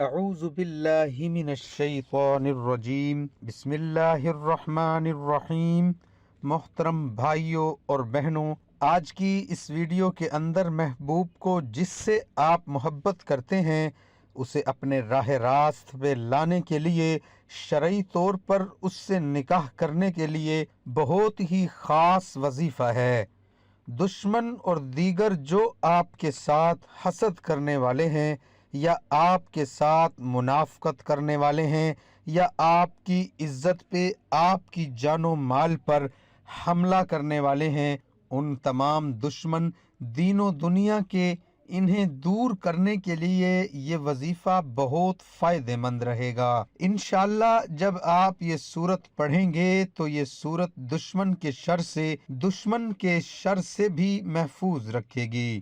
اعوذ باللہ من الشیطان الرجیم بسم اللہ الرحمن الرحیم۔ محترم بھائیوں اور بہنوں، آج کی اس ویڈیو کے اندر محبوب کو جس سے آپ محبت کرتے ہیں اسے اپنے راہ راست پہ لانے کے لیے، شرعی طور پر اس سے نکاح کرنے کے لیے بہت ہی خاص وظیفہ ہے۔ دشمن اور دیگر جو آپ کے ساتھ حسد کرنے والے ہیں یا آپ کے ساتھ منافقت کرنے والے ہیں یا آپ کی عزت پہ، آپ کی جان و مال پر حملہ کرنے والے ہیں، ان تمام دشمن دین و دنیا کے، انہیں دور کرنے کے لیے یہ وظیفہ بہت فائدہ مند رہے گا۔ انشاءاللہ جب آپ یہ سورت پڑھیں گے تو یہ سورت دشمن کے شر سے بھی محفوظ رکھے گی،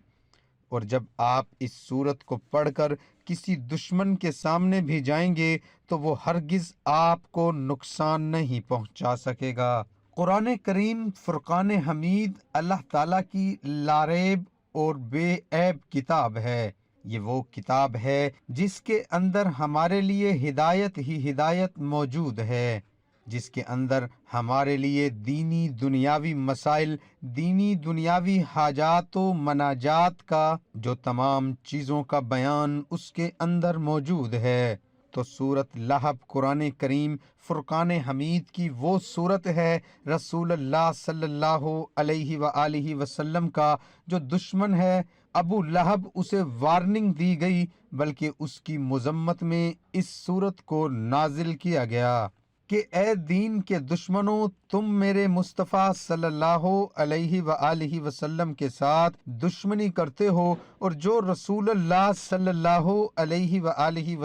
اور جب آپ اس سورت کو پڑھ کر کسی دشمن کے سامنے بھی جائیں گے تو وہ ہرگز آپ کو نقصان نہیں پہنچا سکے گا۔ قرآن کریم فرقان حمید اللہ تعالیٰ کی لاریب اور بے عیب کتاب ہے۔ یہ وہ کتاب ہے جس کے اندر ہمارے لیے ہدایت ہی ہدایت موجود ہے، جس کے اندر ہمارے لیے دینی دنیاوی مسائل، دینی دنیاوی حاجات و مناجات کا جو تمام چیزوں کا بیان اس کے اندر موجود ہے۔ تو سورت لہب قرآن کریم فرقان حمید کی وہ سورت ہے، رسول اللہ صلی اللہ علیہ وآلہ وسلم کا جو دشمن ہے ابو لہب، اسے وارننگ دی گئی، بلکہ اس کی مذمت میں اس سورت کو نازل کیا گیا کہ اے دین کے دشمنوں، تم میرے مصطفیٰ صلی اللہ علیہ وآلہ وسلم کے ساتھ دشمنی کرتے ہو، اور جو رسول اللہ صلی اللہ علیہ وآلہ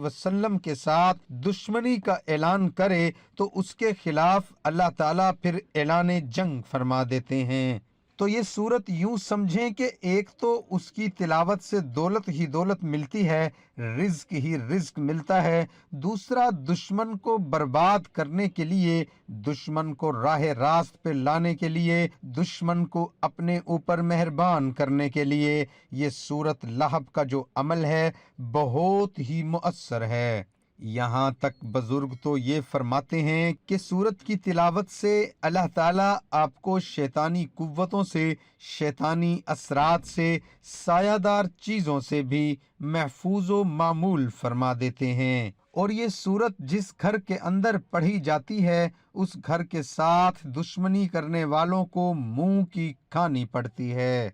وسلم کے ساتھ دشمنی کا اعلان کرے تو اس کے خلاف اللہ تعالیٰ پھر اعلان جنگ فرما دیتے ہیں۔ تو یہ صورت یوں سمجھیں کہ ایک تو اس کی تلاوت سے دولت ہی دولت ملتی ہے، رزق ہی رزق ملتا ہے، دوسرا دشمن کو برباد کرنے کے لیے، دشمن کو راہ راست پہ لانے کے لیے، دشمن کو اپنے اوپر مہربان کرنے کے لیے یہ سورت لہب کا جو عمل ہے بہت ہی مؤثر ہے۔ یہاں تک بزرگ تو یہ فرماتے ہیں کہ سورت کی تلاوت سے اللہ تعالیٰ آپ کو شیطانی قوتوں سے، شیطانی اثرات سے، سایہ دار چیزوں سے بھی محفوظ و معمول فرما دیتے ہیں، اور یہ سورت جس گھر کے اندر پڑھی جاتی ہے اس گھر کے ساتھ دشمنی کرنے والوں کو منہ کی کھانی پڑتی ہے،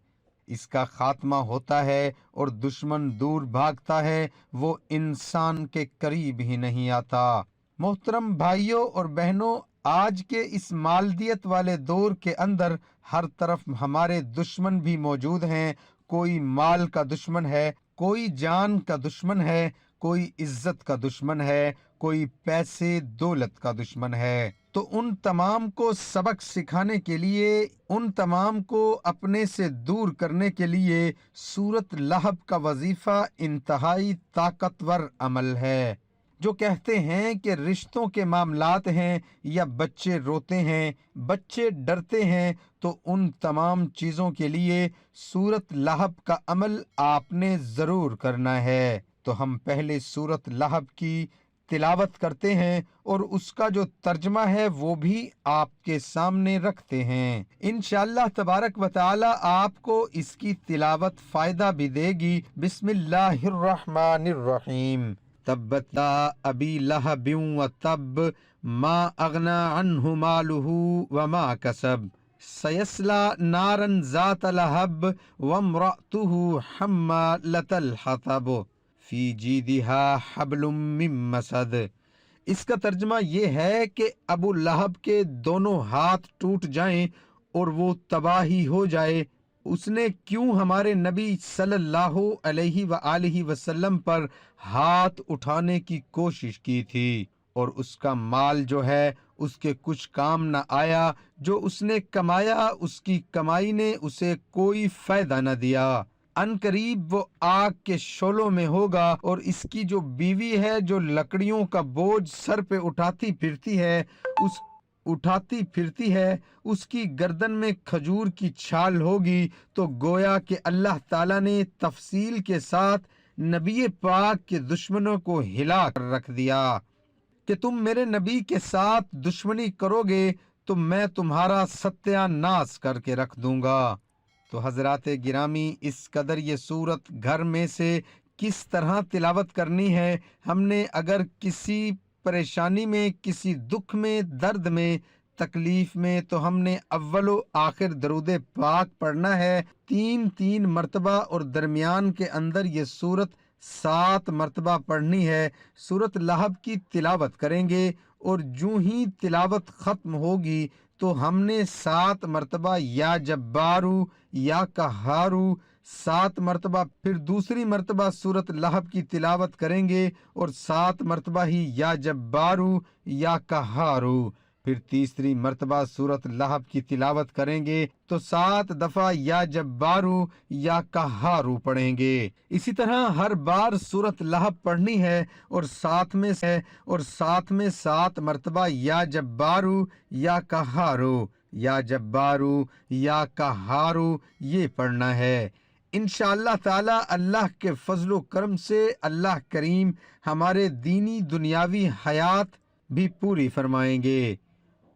اس کا خاتمہ ہوتا ہے اور دشمن دور بھاگتا ہے، وہ انسان کے قریب ہی نہیں آتا۔ محترم بھائیوں اور بہنوں، آج کے اس مالدیت والے دور کے اندر ہر طرف ہمارے دشمن بھی موجود ہیں۔ کوئی مال کا دشمن ہے، کوئی جان کا دشمن ہے، کوئی عزت کا دشمن ہے، کوئی پیسے دولت کا دشمن ہے۔ تو ان تمام کو سبق سکھانے کے لیے، ان تمام کو اپنے سے دور کرنے کے لیے سورت لہب کا وظیفہ انتہائی طاقتور عمل ہے۔ جو کہتے ہیں کہ رشتوں کے معاملات ہیں یا بچے روتے ہیں، بچے ڈرتے ہیں، تو ان تمام چیزوں کے لیے سورت لہب کا عمل آپ نے ضرور کرنا ہے۔ تو ہم پہلے سورت لہب کی تلاوت کرتے ہیں اور اس کا جو ترجمہ ہے وہ بھی آپ کے سامنے رکھتے ہیں۔ انشاءاللہ تبارک و تعالی آپ کو اس کی تلاوت فائدہ بھی دے گی۔ بسم اللہ الرحمن الرحیم۔ تبت یدا ابی لہب وتب ما اغنی عنہ مالہ وما کسب سیصلی نارا ذات لہب وامرأتہ حمالۃ الحطب فی جیدہا حبل من مسد۔ اس کا ترجمہ یہ ہے کہ ابو لہب کے دونوں ہاتھ ٹوٹ جائیں اور وہ تباہی ہو جائے، اس نے کیوں ہمارے نبی صلی اللہ علیہ وآلہ وسلم پر ہاتھ اٹھانے کی کوشش کی تھی، اور اس کا مال جو ہے اس کے کچھ کام نہ آیا، جو اس نے کمایا اس کی کمائی نے اسے کوئی فائدہ نہ دیا، ان قریب وہ آگ کے شعلوں میں ہوگا، اور اس کی جو بیوی ہے جو لکڑیوں کا بوجھ سر پہ اٹھاتی پھرتی ہے، اس کی گردن میں کھجور کی چھال ہوگی۔ تو گویا کہ اللہ تعالیٰ نے تفصیل کے ساتھ نبی پاک کے دشمنوں کو ہلا کر رکھ دیا کہ تم میرے نبی کے ساتھ دشمنی کرو گے تو میں تمہارا ستیہ ناش کر کے رکھ دوں گا۔ تو حضرات گرامی، اس قدر یہ سورت گھر میں سے کس طرح تلاوت کرنی ہے، ہم نے اگر کسی پریشانی میں، کسی دکھ میں، درد میں، تکلیف میں، تو ہم نے اول و آخر درود پاک پڑھنا ہے 3 مرتبہ، اور درمیان کے اندر یہ سورت 7 مرتبہ پڑھنی ہے۔ سورت لہب کی تلاوت کریں گے اور جو ہی تلاوت ختم ہوگی تو ہم نے 7 مرتبہ یا جبارو یا قہارو، 7 مرتبہ پھر دوسری مرتبہ سورت لہب کی تلاوت کریں گے اور 7 مرتبہ ہی یا جبارو یا قہارو، پھر تیسری مرتبہ سورت لہب کی تلاوت کریں گے تو 7 دفعہ یا جبارو یا قہارو پڑھیں گے۔ اسی طرح ہر بار سورت لہب پڑھنی ہے اور ساتھ میں 7 مرتبہ یا جبارو یا قہارو، یا جبارو یا قہارو یہ پڑھنا ہے۔ انشاءاللہ تعالی اللہ کے فضل و کرم سے اللہ کریم ہمارے دینی دنیاوی حیات بھی پوری فرمائیں گے،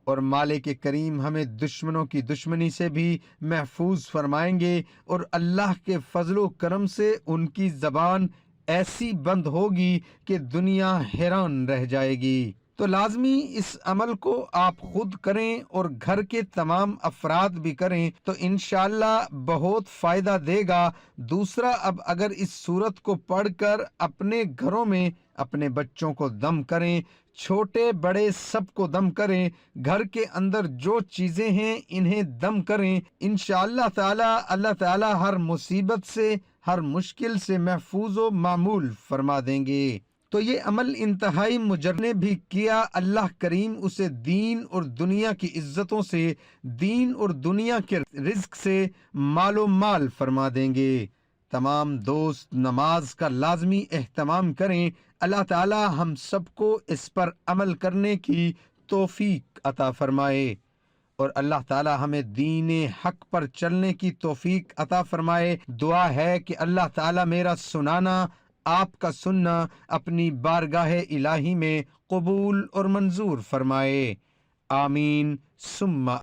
اور مالک کریم ہمیں دشمنوں کی دشمنی سے بھی محفوظ فرمائیں گے، اور اللہ کے فضل و کرم سے ان کی زبان ایسی بند ہوگی کہ دنیا حیران رہ جائے گی۔ تو لازمی اس عمل کو آپ خود کریں اور گھر کے تمام افراد بھی کریں تو انشاءاللہ بہت فائدہ دے گا۔ دوسرا، اب اگر اس سورت کو پڑھ کر اپنے گھروں میں اپنے بچوں کو دم کریں، چھوٹے بڑے سب کو دم کریں، گھر کے اندر جو چیزیں ہیں انہیں دم کریں، انشاءاللہ تعالی اللہ تعالی ہر مصیبت سے، ہر مشکل سے محفوظ و معمول فرما دیں گے۔ تو یہ عمل انتہائی مجرب نے بھی کیا، اللہ کریم اسے دین اور دنیا کی عزتوں سے، دین اور دنیا کے رزق سے مال و مال فرما دیں گے۔ تمام دوست نماز کا لازمی اہتمام کریں، اللہ تعالی ہم سب کو اس پر عمل کرنے کی توفیق عطا فرمائے، اور اللہ تعالی ہمیں دین حق پر چلنے کی توفیق عطا فرمائے۔ دعا ہے کہ اللہ تعالی میرا سنانا، آپ کا سننا اپنی بارگاہ الہی میں قبول اور منظور فرمائے، آمین ثم